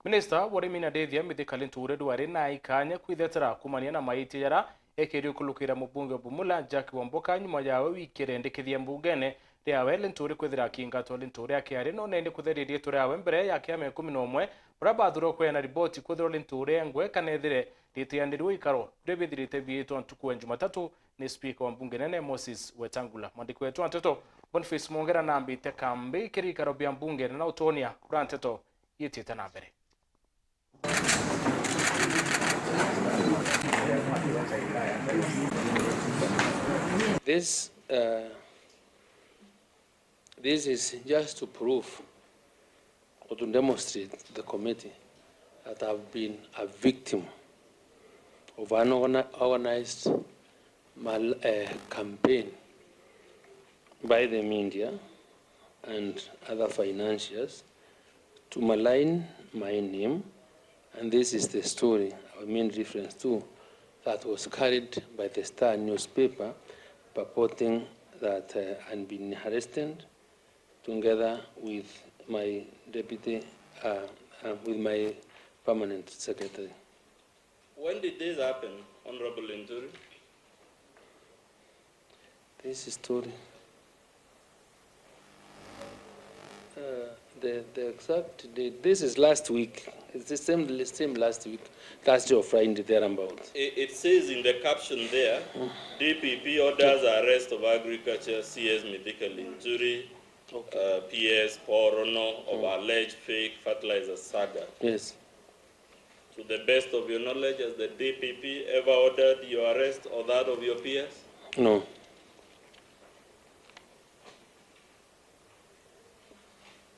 Minister Warimi na Deithia Mithika Linturi dwari na ikanya kwithetera kumania na MAITIA yara ekiri kulukira mubunge Bumula Jack Wamboka nyuma yawe wiki rendekithia mbungene RIAWE Linturi kwithira kingato Linturi akiari no nende kutheririe turiawe mbere ya kiame 11 brabathuro kwena riboti kwithira Linturi engwe kanethire ritianirwo ikaro rebithirite biitwa ntuku Jumatatu ni speaker wa mbunge nene Moses Wetangula mwandiko wetu anteto Boniface Mongera nambite kambi kirikaro bya mbunge na utonia kuranteto yitite na mbere. This is just to prove or to demonstrate to the committee that I've been a victim of an organized campaign by the media and other financiers to malign my name, and this is the story I mean reference to that was carried by the Star newspaper purporting that I'd been arrested together with my deputy, with my permanent secretary. When did this happen, Honorable Linturi? This story, the exact date, this is last week. It's the same last week, Thursday or Friday, thereabouts. It says in the caption there, DPP orders arrest of agriculture CS Mithika Linturi, PS Porono of alleged fake fertilizer saga. Yes. To the best of your knowledge, has the DPP ever ordered your arrest or that of your PS? No.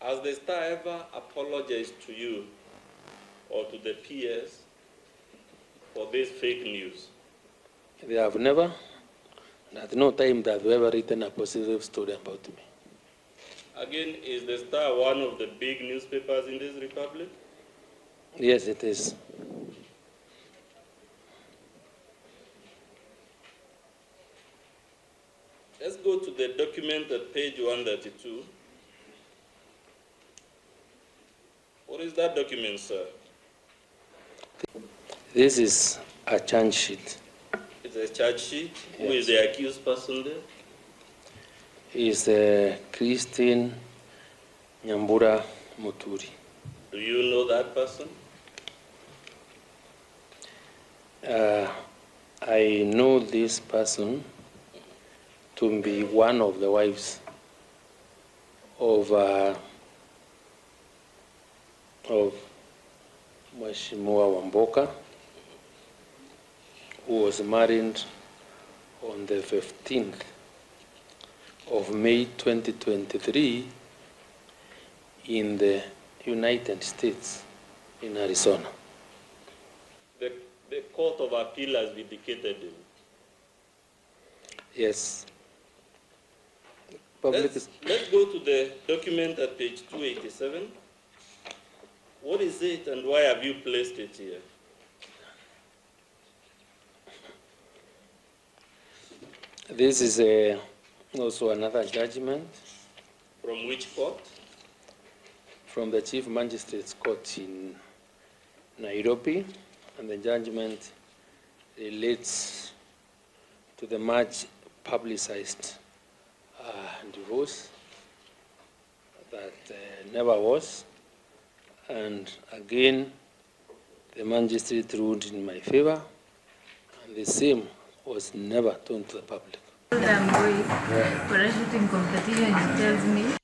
Has the Star ever apologized to you or to the PS for this fake news? They have never, at no time that they ever written a positive story about me. Again, is the Star one of the big newspapers in this republic? Yes, it is. Let's go to the document at page 132. What is that document, sir? This is a charge sheet. It's a charge sheet. Yes. Who is the accused person there? Is Christine Nyambura Muturi. Do you know that person? I know this person to be one of the wives of Mheshimiwa Wamboka, who was married on the 15th of May 2023 in the United States, in Arizona. The Court of Appeal has vindicated him. Yes. Let's go to the document at page 287. What is it and why have you placed it here? This is also another judgment. From which court? From the Chief Magistrate's Court in Nairobi, and the judgment relates to the much publicized divorce that never was, and again the magistrate ruled in my favor, and the same was never told to the public. I'm going for a shooting competition. He tells me